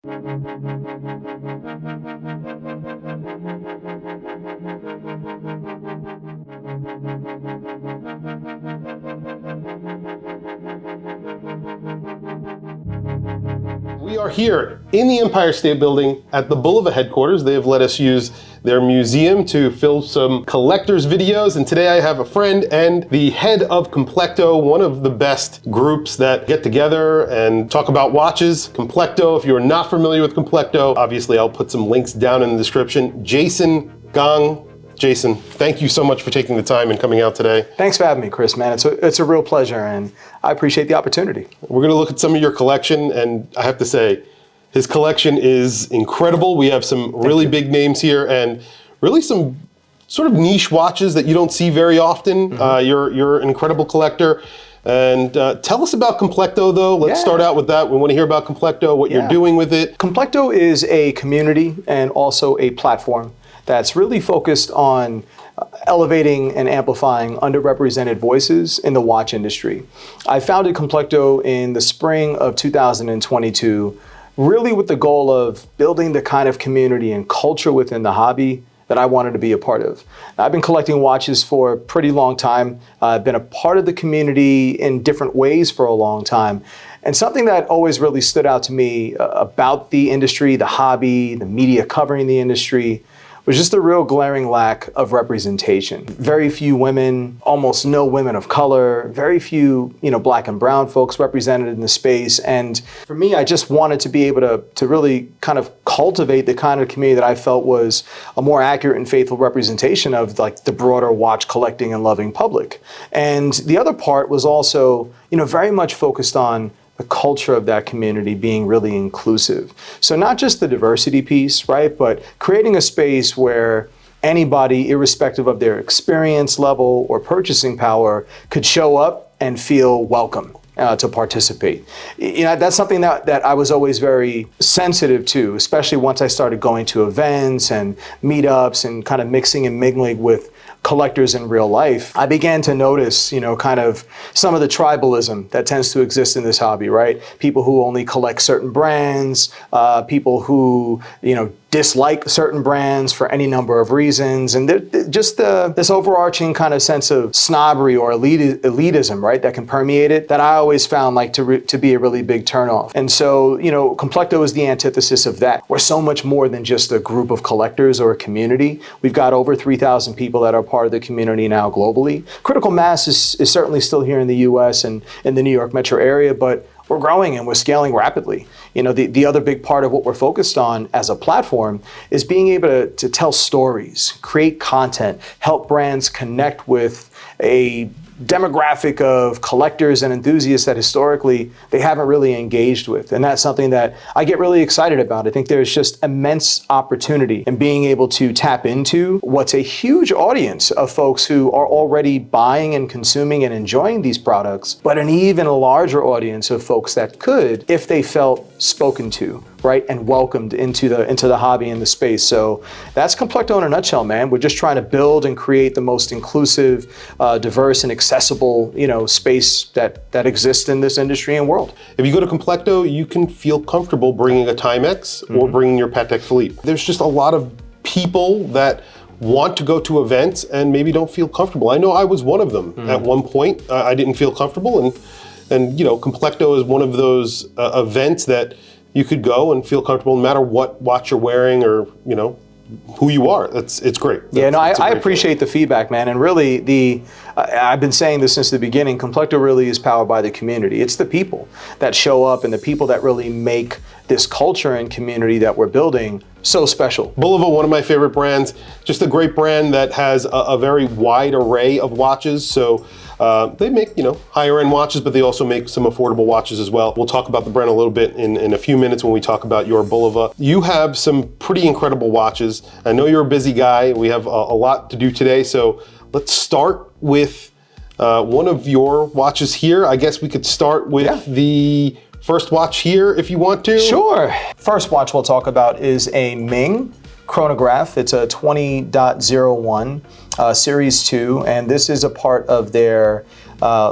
We are here in the Empire State Building at the Bulova headquarters. They have let us use their museum to film some collector's videos, and today I have a friend and the head of Complecto, one of the best groups that get together and talk about watches. Complecto, if you're not familiar with Complecto, obviously I'll put some links down in the description. Jason, Gong. Jason, thank you so much for taking the time and coming out today. Thanks for having me, Chris, man. It's a real pleasure, and I appreciate the opportunity. We're gonna look at some of your collection, and I have to say, his collection is incredible. We have some really big names here, and really some sort of niche watches that you don't see very often. You're an incredible collector. And tell us about Complecto, though. Let's start out with that. We want to hear about Complecto, what you're doing with it. Complecto is a community and also a platform that's really focused on elevating and amplifying underrepresented voices in the watch industry. I founded Complecto in the spring of 2022, really with the goal of building the kind of community and culture within the hobby that I wanted to be a part of. I've been collecting watches for a pretty long time. I've been a part of the community in different ways for a long time. And something that always really stood out to me about the industry, the hobby, the media covering the industry, was just a real glaring lack of representation. Very few women, almost no women of color, very few, black and brown folks represented in the space. And for me, I just wanted to be able to really kind of cultivate the kind of community that I felt was a more accurate and faithful representation of like the broader watch collecting and loving public. And the other part was also, very much focused on the culture of that community being really inclusive. So not just the diversity piece, right? But creating a space where anybody, irrespective of their experience level or purchasing power, could show up and feel welcome to participate. That's something that I was always very sensitive to, especially once I started going to events and meetups and kind of mixing and mingling with collectors in real life. I began to notice, kind of some of the tribalism that tends to exist in this hobby, right? People who only collect certain brands, people who, dislike certain brands for any number of reasons. And just this overarching kind of sense of snobbery or elitism, right, that can permeate it, that I always found like to be a really big turnoff. And so, Complecto is the antithesis of that. We're so much more than just a group of collectors or a community. We've got over 3,000 people that are part of the community now globally. Critical mass is certainly still here in the US and in the New York metro area, but we're growing and we're scaling rapidly. The other big part of what we're focused on as a platform is being able to tell stories, create content, help brands connect with a demographic of collectors and enthusiasts that historically they haven't really engaged with. And that's something that I get really excited about. I think there's just immense opportunity in being able to tap into what's a huge audience of folks who are already buying and consuming and enjoying these products, but an even larger audience of folks that could, if they felt spoken to, right, and welcomed into the hobby and the space. So that's Complecto in a nutshell, man. We're just trying to build and create the most inclusive, diverse, and accessible, space that exists in this industry and world. If you go to Complecto, you can feel comfortable bringing a Timex or bringing your Patek Philippe. There's just a lot of people that want to go to events and maybe don't feel comfortable. I know I was one of them at one point. I didn't feel comfortable, and Complecto is one of those events that you could go and feel comfortable no matter what watch you're wearing or, who you are. It's great. I appreciate the feedback, man. And really, I've been saying this since the beginning, Complecto really is powered by the community. It's the people that show up and the people that really make this culture and community that we're building so special. Bulova, one of my favorite brands, just a great brand that has a very wide array of watches. So they make, higher end watches, but they also make some affordable watches as well. We'll talk about the brand a little bit in a few minutes when we talk about your Bulova. You have some pretty incredible watches. I know you're a busy guy. We have a lot to do today. So let's start with one of your watches here. I guess we could start with the first watch here if you want to. Sure. First watch we'll talk about is a Ming chronograph. It's a 20.01 Series 2, and this is a part of their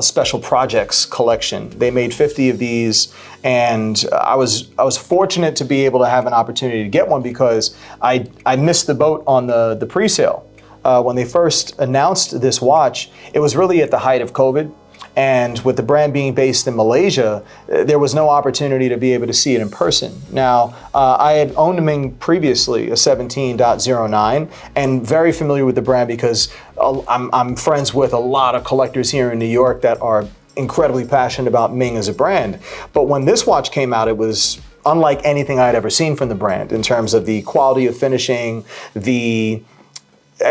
special projects collection. They made 50 of these, and I was fortunate to be able to have an opportunity to get one because I missed the boat on the pre-sale. When they first announced this watch, it was really at the height of COVID. And with the brand being based in Malaysia, there was no opportunity to be able to see it in person. Now, I had owned a Ming previously, a 17.09, and very familiar with the brand because I'm friends with a lot of collectors here in New York that are incredibly passionate about Ming as a brand. But when this watch came out, it was unlike anything I had ever seen from the brand in terms of the quality of finishing,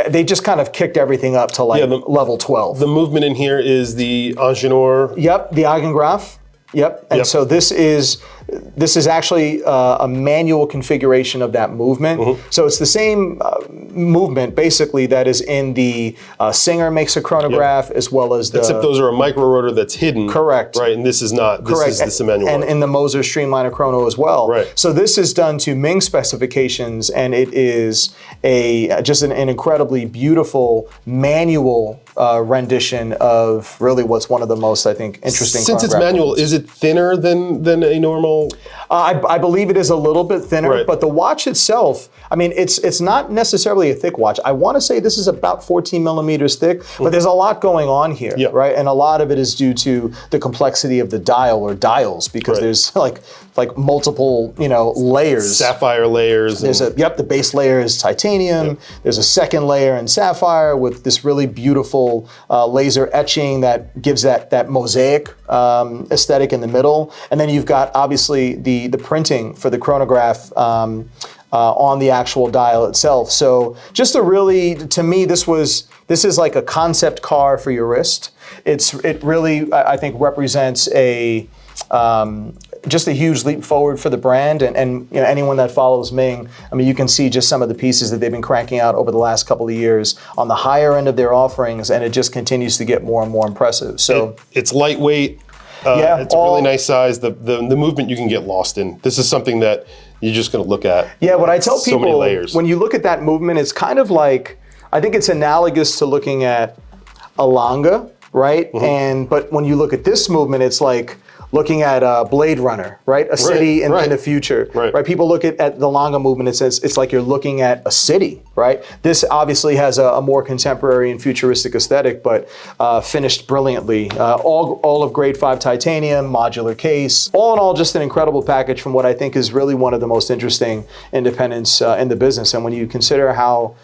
they just kind of kicked everything up to like level 12. The movement in here is the Ingenieur. Yep, the Eigengraph. Yep, and so this is actually a manual configuration of that movement. So it's the same movement basically that is in the Singer makes a chronograph as well as the... Except those are a micro rotor that's hidden. Correct. Right, and this is not. Correct. This is the manual. And in the Moser Streamliner Chrono as well. Right. So this is done to Ming specifications, and it is just an incredibly beautiful manual rendition of really what's one of the most, I think, interesting. Since it's manual, is it thinner than a normal? I believe it is a little bit thinner, right. But the watch itself, I mean, it's not necessarily a thick watch. I want to say this is about 14 millimeters thick, but there's a lot going on here, right? And a lot of it is due to the complexity of the dial or dials because there's like multiple, layers. Sapphire layers. There's the base layer is titanium. There's a second layer in sapphire with this really beautiful laser etching that gives that mosaic aesthetic in the middle. And then you've got obviously the printing for the chronograph on the actual dial itself. So just to me, this is like a concept car for your wrist. It really, I think, represents just a huge leap forward for the brand, and anyone that follows Ming, I mean, you can see just some of the pieces that they've been cranking out over the last couple of years on the higher end of their offerings, and it just continues to get more and more impressive. So it's lightweight. It's a really nice size. The movement you can get lost in. This is something that you're just going to look at. Yeah, what I tell people, so many layers. When you look at that movement, it's kind of like, I think it's analogous to looking at a Langa, right? But when you look at this movement, it's like looking at Blade Runner, right? A city in the future, right? People look at the Langa movement, it says it's like you're looking at a city, right? This obviously has a more contemporary and futuristic aesthetic, but finished brilliantly. All of grade 5 titanium, modular case. All in all, just an incredible package from what I think is really one of the most interesting independents in the business. And when you consider how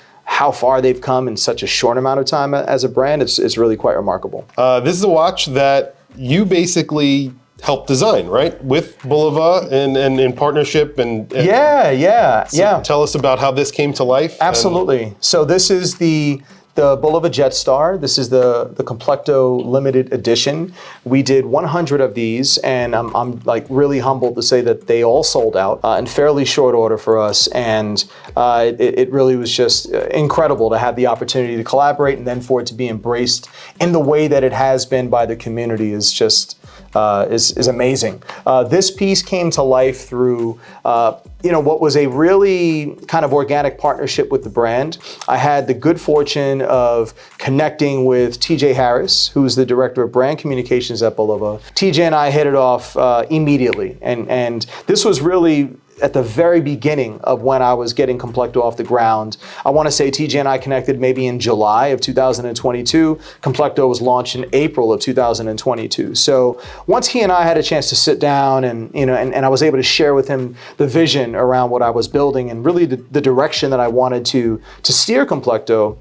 far they've come in such a short amount of time as a brand, it's really quite remarkable. This is a watch that you basically helped design, right? With Bulova and in partnership and yeah. Tell us about how this came to life. Absolutely. So this is the Bulova Jetstar. This is the Complecto limited edition. We did 100 of these, and I'm like really humbled to say that they all sold out in fairly short order for us. And it really was just incredible to have the opportunity to collaborate, and then for it to be embraced in the way that it has been by the community is just is amazing. This piece came to life through what was a really kind of organic partnership with the brand. I had the good fortune of connecting with TJ Harris, who's the director of brand communications at Bulova. TJ and I hit it off immediately, and this was really at the very beginning of when I was getting Complecto off the ground. I want to say TJ and I connected maybe in July of 2022. Complecto was launched in April of 2022. So once he and I had a chance to sit down and I was able to share with him the vision around what I was building and really the direction that I wanted to steer Complecto,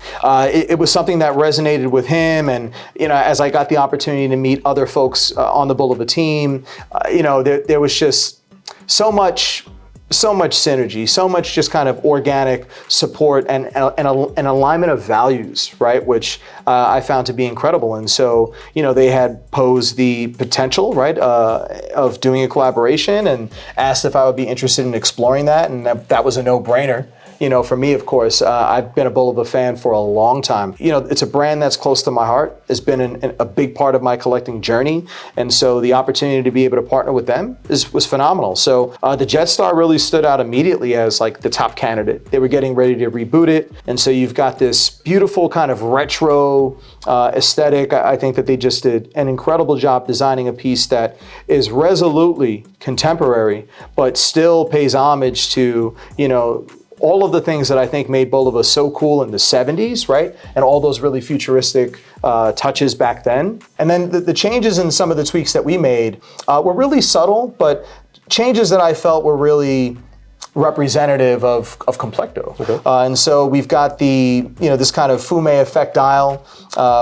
it was something that resonated with him. And as I got the opportunity to meet other folks on the Bulova team, there was just so much synergy, so much just kind of organic support and an alignment of values, right? Which I found to be incredible. And so, they had posed the potential, right, of doing a collaboration and asked if I would be interested in exploring that. And that was a no-brainer. for me, of course, I've been a Bulova fan for a long time. It's a brand that's close to my heart. It's been a big part of my collecting journey. And so the opportunity to be able to partner with them was phenomenal. So the Jetstar really stood out immediately as like the top candidate. They were getting ready to reboot it. And so you've got this beautiful kind of retro aesthetic. I think that they just did an incredible job designing a piece that is resolutely contemporary, but still pays homage to, all of the things that I think made Bulova so cool in the 70s, right? And all those really futuristic touches back then. And then the changes and some of the tweaks that we made were really subtle, but changes that I felt were really representative of Complecto. Okay. And so we've got this kind of fume effect dial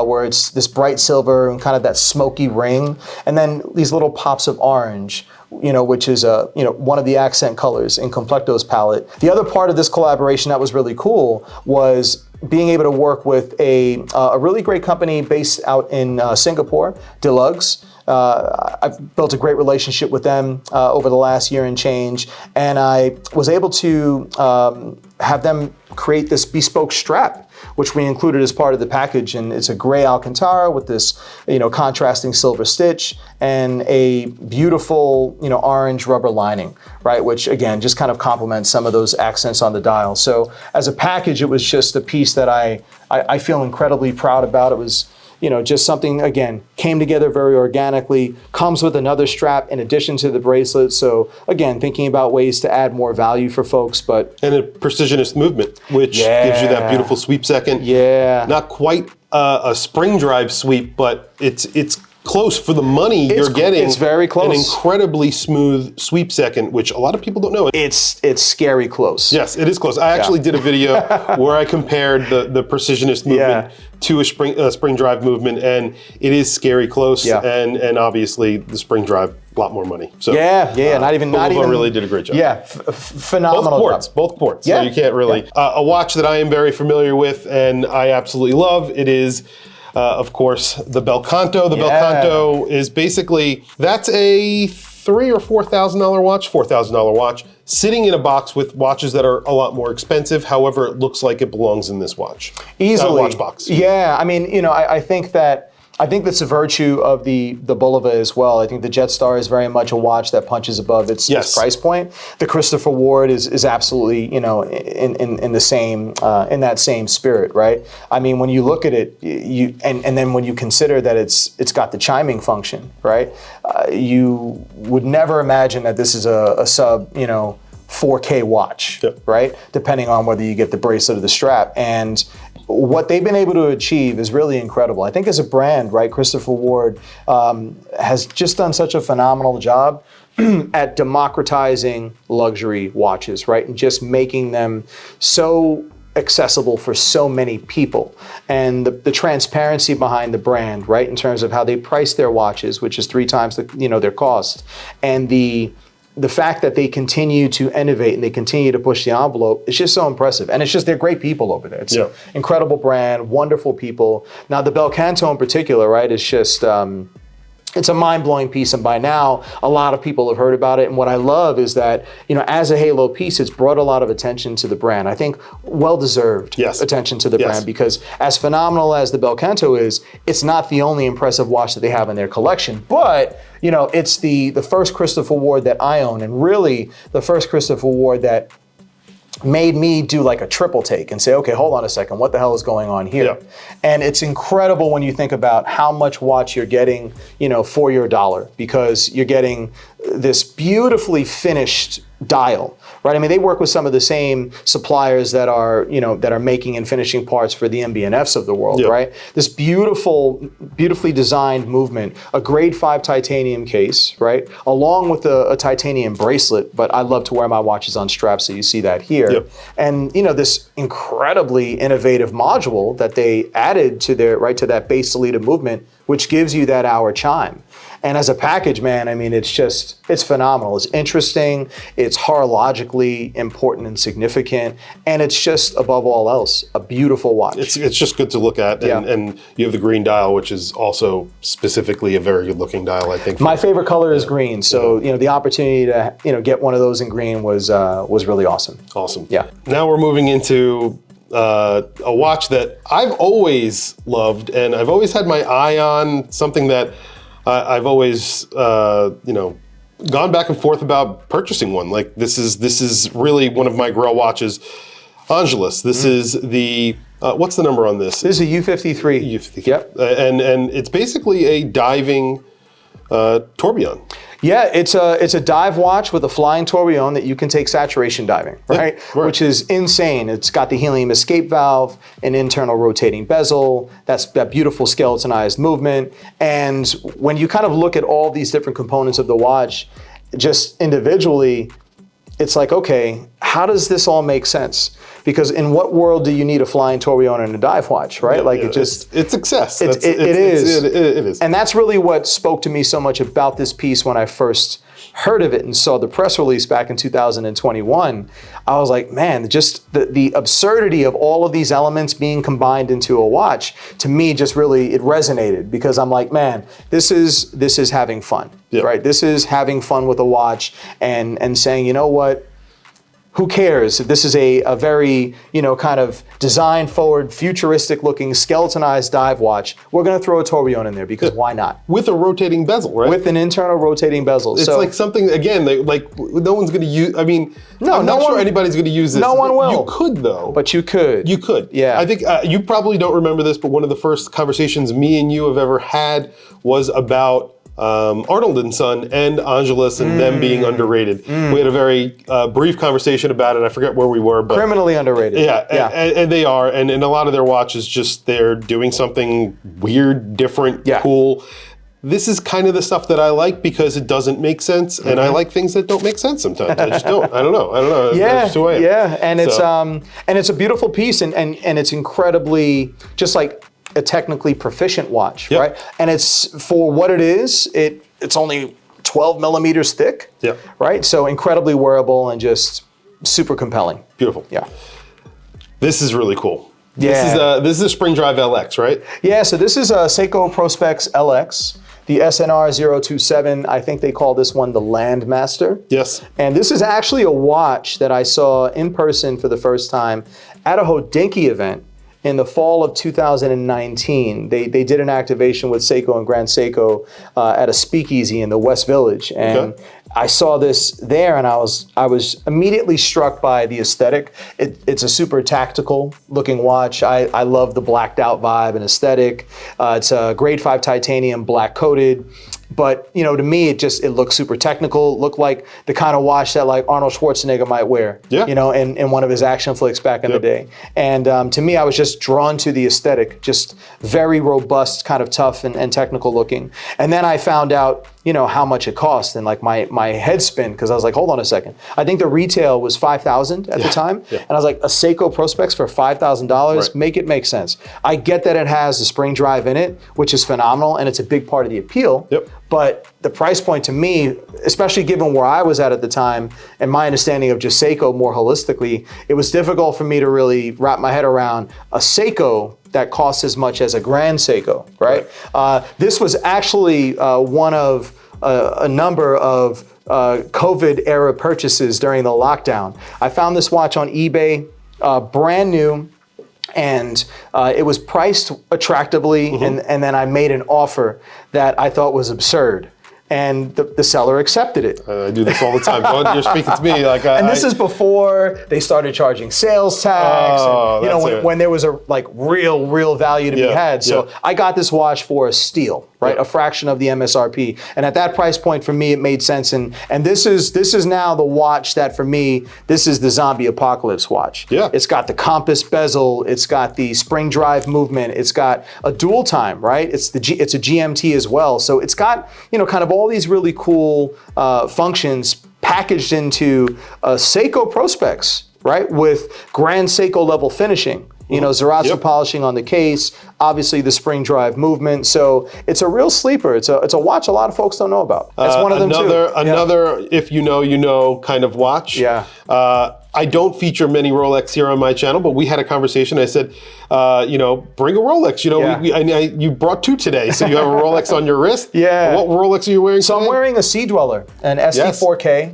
where it's this bright silver and kind of that smoky ring, and then these little pops of orange, which is one of the accent colors in Complecto's palette. The other part of this collaboration that was really cool was being able to work with a really great company based out in Singapore, Deluxe. I've built a great relationship with them over the last year and change, and I was able to have them create this bespoke strap, which we included as part of the package. And it's a gray Alcantara with this, contrasting silver stitch and a beautiful, orange rubber lining, right? Which again, just kind of complements some of those accents on the dial. So as a package, it was just a piece that I feel incredibly proud about. It was, just something, again, came together very organically, comes with another strap in addition to the bracelet. So again, thinking about ways to add more value for folks, but. And a precisionist movement, which gives you that beautiful sweep second. Yeah. Not quite a spring drive sweep, but it's close for the money you're getting. It's very close. An incredibly smooth sweep second, which a lot of people don't know. It's scary close. Yes, it is close. I actually did a video where I compared the precisionist movement to a spring drive movement, and it is scary close. Yeah. And obviously the spring drive, a lot more money. So not even really did a great job. Yeah, phenomenal. Both ports. Yeah. So you can't really. A watch that I am very familiar with and I absolutely love. It is. Of course, the Bel Canto. The Bel Canto is basically, that's a $3,000 or $4,000 watch, $4,000 watch, sitting in a box with watches that are a lot more expensive. However, it looks like it belongs in this watch. Easily. Watch box. Yeah, I mean, I think that's a virtue of the Bulova as well. I think the Jetstar is very much a watch that punches above its price point. The Christopher Ward is absolutely, in the same in that same spirit, right? I mean, when you look at it, and then when you consider that it's got the chiming function, right? You would never imagine that this is a sub, 4K watch, right? Depending on whether you get the bracelet or the strap. And what they've been able to achieve is really incredible. I think as a brand, right, Christopher Ward has just done such a phenomenal job at democratizing luxury watches, right? And just making them so accessible for so many people. And the transparency behind the brand, right, in terms of how they price their watches, which is 3 times their cost, and the fact that they continue to innovate and they continue to push the envelope is just so impressive. And it's just, they're great people over there. It's an incredible brand, wonderful people. Now the Bel Canto in particular, right, is just, it's a mind-blowing piece, and by now, a lot of people have heard about it. And what I love is that, as a halo piece, it's brought a lot of attention to the brand. I think well-deserved attention to the brand, because as phenomenal as the Bel Canto is, it's not the only impressive watch that they have in their collection, but it's the first Christopher Ward that I own, and really the first Christopher Ward that made me do like a triple take and say, okay, hold on a second, what the hell is going on here? Yeah. And it's incredible when you think about how much watch you're getting, for your dollar, because you're getting this beautifully finished dial, right? I mean, they work with some of the same suppliers that are making and finishing parts for the MB&Fs of the world, right? This beautifully designed movement, a grade 5 titanium case, right? Along with a titanium bracelet, but I love to wear my watches on straps, so you see that here. Yep. And this incredibly innovative module that they added to to that base Salida movement, which gives you that hour chime. And as a package, man, I mean, it's phenomenal. It's interesting, it's horologically important and significant, and it's just, above all else, a beautiful watch. It's just good to look at, and you have the green dial, which is also specifically a very good looking dial, I think. My favorite color is green, so the opportunity to get one of those in green was really awesome. Awesome. Yeah. Now we're moving into a watch that I've always loved, and I've always had my eye on, something that I've always gone back and forth about purchasing one. Like this is really one of my Grail watches, Angelus. This is the what's the number on this? This is a U53. U53. Yep. And it's basically a diving tourbillon. Yeah, it's a dive watch with a flying tourbillon that you can take saturation diving, right? Yeah, right. Which is insane. It's got the helium escape valve, an internal rotating bezel, that beautiful skeletonized movement. And when you kind of look at all these different components of the watch, just individually, it's like, okay, how does this all make sense? Because in what world do you need a flying tourbillon and a dive watch, right? It's excess. It is. It is. And that's really what spoke to me so much about this piece when I first heard of it and saw the press release back in 2021. I was like, man, just the absurdity of all of these elements being combined into a watch, to me, just really, it resonated, because I'm like, man, this is having fun, right? This is having fun with a watch and saying, you know what? Who cares? This is a very, kind of design forward, futuristic looking, skeletonized dive watch. We're going to throw a tourbillon in there, because why not? With a rotating bezel, right? With an internal rotating bezel. It's like something, again, like no one's going to use, I'm not sure anybody's going to use this. No one will. You could, though. But you could. You could. Yeah. I think you probably don't remember this, but one of the first conversations me and you have ever had was about Arnold and Son and Angelus and them being underrated. We had a very brief conversation about it. I forget where we were, but criminally underrated. Yeah. And they are, and a lot of their watches, just they're doing something weird, different, cool. This is kind of the stuff that I like, because it doesn't make sense, and I like things that don't make sense sometimes. I just don't. I don't know. That's just who I am. Yeah, and it's a beautiful piece, and it's incredibly just like a technically proficient watch, right? And it's, for what it is, it's only 12 millimeters thick, right? So incredibly wearable and just super compelling. Beautiful. Yeah. This is really cool. Yeah. This is a Spring Drive LX, right? Yeah, so this is a Seiko Prospex LX, the SNR 027. I think they call this one the Landmaster. Yes. And this is actually a watch that I saw in person for the first time at a Hodinkee event in the fall of 2019. They did an activation with Seiko and Grand Seiko at a speakeasy in the West Village. And I saw this there, and I was immediately struck by the aesthetic. It's a super tactical looking watch. I love the blacked out vibe and aesthetic. It's a grade 5 titanium, black coated. But to me, it looks super technical. Looked like the kind of watch that like Arnold Schwarzenegger might wear. In one of his action flicks back in the day. And to me, I was just drawn to the aesthetic. Just very robust, kind of tough and technical looking. And then I found out, how much it cost, and like my head spin, because I was like, hold on a second. I think the retail was $5,000 at the time, and I was like, a Seiko Prospex for $5,000, make it make sense. I get that it has the spring drive in it, which is phenomenal, and it's a big part of the appeal. But the price point to me, especially given where I was at the time and my understanding of just Seiko more holistically, it was difficult for me to really wrap my head around a Seiko that costs as much as a Grand Seiko, right? This was actually one of a number of COVID era purchases during the lockdown. I found this watch on eBay, brand new, and it was priced attractively, and then I made an offer that I thought was absurd. And the seller accepted it. I do this all the time. You're speaking to me like and this is before they started charging sales tax. When there was a real value to be had. So I got this watch for a steal, right? A fraction of the MSRP. And at that price point, for me, it made sense. And this is now the watch that, for me, this is the zombie apocalypse watch. It's got the compass bezel. It's got the spring drive movement. It's got a dual time, right? It's a GMT as well. So it's got kind of all these really cool functions packaged into a Seiko Prospex, right? With Grand Seiko level finishing. You know, Zaratsu Yep. polishing on the case, obviously the spring drive movement. So it's a real sleeper. It's a watch a lot of folks don't know about. That's one of them too. Another, if you know, you know, kind of watch. Yeah. I don't feature many Rolex here on my channel, but we had a conversation. I said, you know, bring a Rolex. You know, Yeah. you brought two today, so you have a Rolex on your wrist. Yeah. What Rolex are you wearing So today? I'm wearing a Sea Dweller, an ST4K,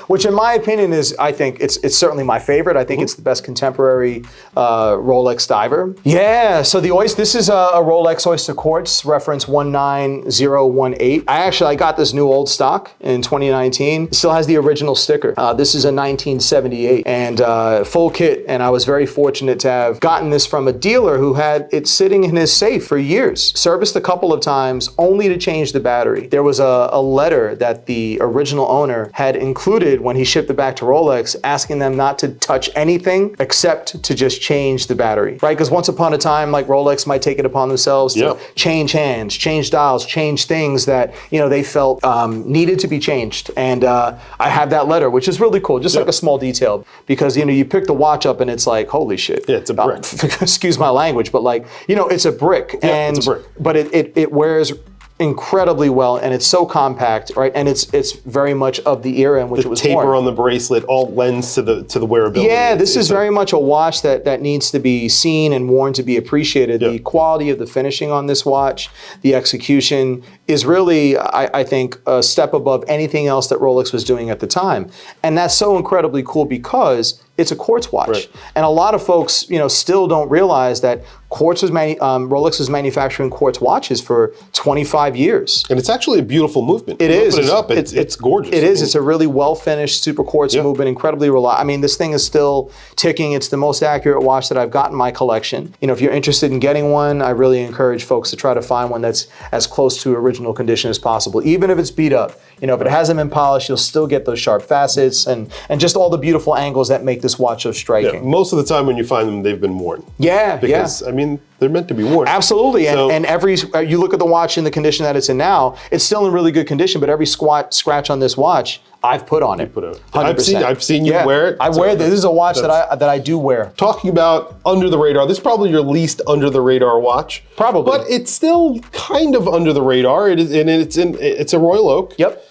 which in my opinion is, I think it's certainly my favorite. I think it's the best contemporary Rolex diver. Yeah, so this is a Rolex Oyster Quartz, reference 19018. I got this new old stock in 2019. It still has the original sticker. This is a 1978 and full kit, and I was very fortunate to have gotten this from a dealer who had it sitting in his safe for years. Serviced a couple of times only to change the battery. There was a letter that the original owner had included when he shipped it back to Rolex, asking them not to touch anything except to just change the battery, right? Because once upon a time, like Rolex might take it upon themselves to change hands, change dials, change things that, you know, they felt needed to be changed. And I have that letter, which is really cool, just like a small detail, because, you know, you pick the watch up and it's like, holy shit. Yeah, it's a brick. Excuse my language, but like, you know, it's a brick. Yeah, and, it's a brick. But it wears incredibly well, and it's so compact, right? And it's very much of the era in which it was Taper worn. on the bracelet all lends to the wearability. Yeah, this is very much a watch that needs to be seen and worn to be appreciated. The quality of the finishing on this watch, the execution is really, I think, a step above anything else that Rolex was doing at the time. And that's so incredibly cool because it's a quartz watch. Right. And a lot of folks, you know, still don't realize that Rolex was manufacturing quartz watches for 25 years. And it's actually a beautiful movement. It is. Open it up, it's gorgeous. It is. It's a really well-finished super quartz movement, incredibly reliable. I mean, this thing is still ticking. It's the most accurate watch that I've got in my collection. You know, if you're interested in getting one, I really encourage folks to try to find one that's as close to original condition as possible, even if it's beat up. You know, if it hasn't been polished, you'll still get those sharp facets and just all the beautiful angles that make this watch so striking. Yeah, most of the time when you find them, they've been worn. Yeah, because, I mean, they're meant to be worn. Absolutely, So, and every, you look at the watch in the condition that it's in now, it's still in really good condition, but every scratch on this watch, I've put on it. 100%. I've seen you wear it. I wear this. This is a watch that I do wear. Talking about under the radar, this is probably your least under the radar watch. Probably. But it's still kind of under the radar. It's a Royal Oak. Yep.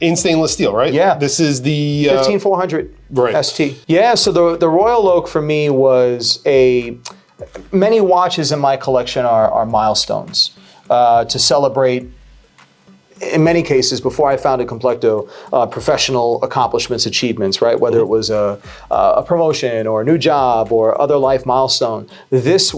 In stainless steel, right? Yeah. This is the 15400 right. ST. Yeah, so the Royal Oak for me was many watches in my collection are milestones to celebrate, in many cases, before I founded Complecto, professional accomplishments, achievements, right? Whether it was a promotion or a new job or other life milestone. This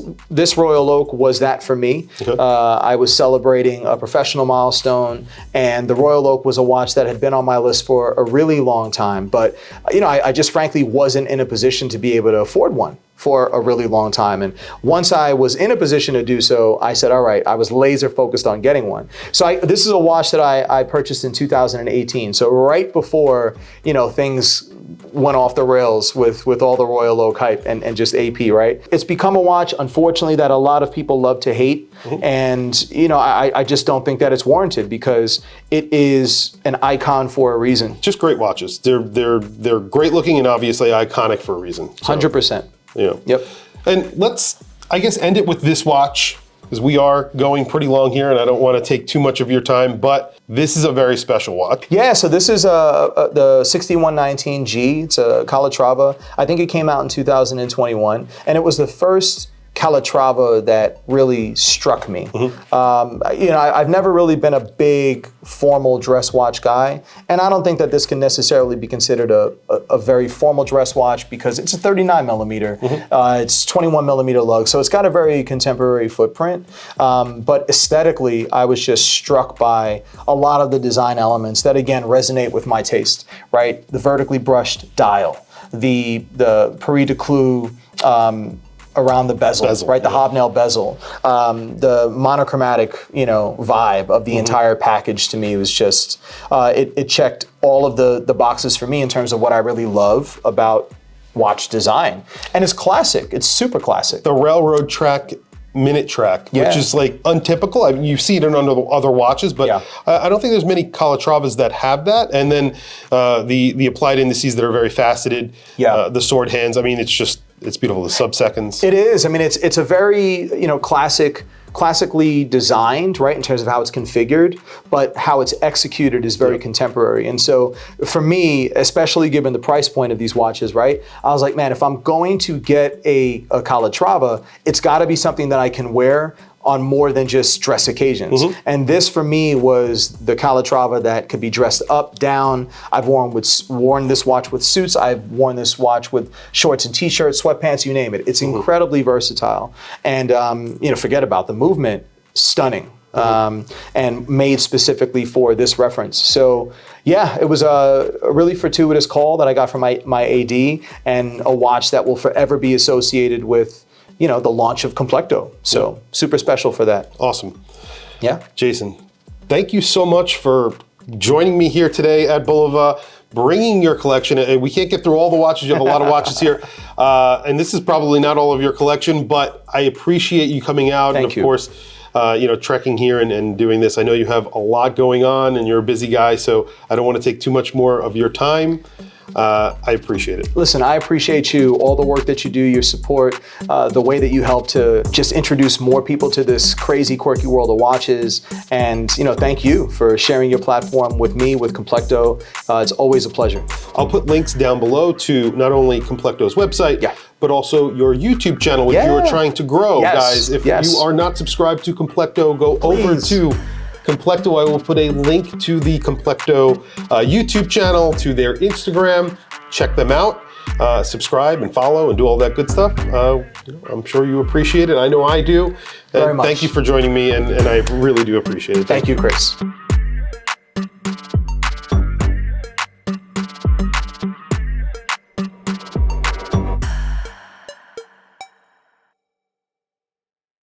Royal Oak was that for me. Okay. I was celebrating a professional milestone, and the Royal Oak was a watch that had been on my list for a really long time. But you know, I just frankly wasn't in a position to be able to afford one for a really long time. And once I was in a position to do so, I said, all right, I was laser focused on getting one. So this is a watch that I purchased in 2018. So right before, you know, things went off the rails with all the Royal Oak hype and just AP, right? It's become a watch, unfortunately, that a lot of people love to hate. And, you know, I just don't think that it's warranted because it is an icon for a reason. Just great watches. They're great looking and obviously iconic for a reason. So, 100%. Yeah. Yep. And let's, I guess, end it with this watch, because we are going pretty long here and I don't want to take too much of your time, but this is a very special watch. Yeah, so this is the 6119G. It's a Calatrava. I think it came out in 2021, and it was the first Calatrava that really struck me. You know, I've never really been a big formal dress watch guy, and I don't think that this can necessarily be considered a very formal dress watch because it's a 39 millimeter. It's 21 millimeter lug, so it's got a very contemporary footprint. But aesthetically, I was just struck by a lot of the design elements that, again, resonate with my taste, right? The vertically brushed dial, the Paris de Clou, around the bezel, right? The hobnail bezel, the monochromatic, you know, vibe of the entire package to me was just, it checked all of the boxes for me in terms of what I really love about watch design. And it's classic, it's super classic. The railroad track minute track, which is like untypical. I mean, you see it in other watches, but I don't think there's many Calatravas that have that. And then the applied indices that are very faceted, the sword hands. I mean, it's It's beautiful, the sub-seconds. It is. I mean, it's a very, classically designed, right, in terms of how it's configured, but how it's executed is very contemporary. And so for me, especially given the price point of these watches, right, I was like, man, if I'm going to get a Calatrava, it's got to be something that I can wear on more than just dress occasions. And this for me was the Calatrava that could be dressed up, down. I've worn this watch with suits. I've worn this watch with shorts and t-shirts, sweatpants, you name it. It's incredibly versatile. And forget about the movement, stunning. And made specifically for this reference. So yeah, it was a really fortuitous call that I got from my AD, and a watch that will forever be associated with the launch of Complecto. So super special for that. Awesome. Yeah. Jason, thank you so much for joining me here today at Bulova, bringing your collection. And we can't get through all the watches. You have a lot of watches here. And this is probably not all of your collection, but I appreciate you coming out. Thank and of you. course, trekking here and doing this. I know you have a lot going on and you're a busy guy, so I don't want to take too much more of your time. I appreciate it. Listen, I appreciate you, all the work that you do, your support, the way that you help to just introduce more people to this crazy, quirky world of watches. And, thank you for sharing your platform with me, with Complecto. It's always a pleasure. I'll put links down below to not only Complecto's website, but also your YouTube channel, which you are trying to grow, guys. If you are not subscribed to Complecto, go over to Complecto. I will put a link to the Complecto YouTube channel, to their Instagram. Check them out. Subscribe and follow and do all that good stuff. I'm sure you appreciate it. I know I do. Very much. Thank you for joining me, and I really do appreciate it. Thank you, Chris.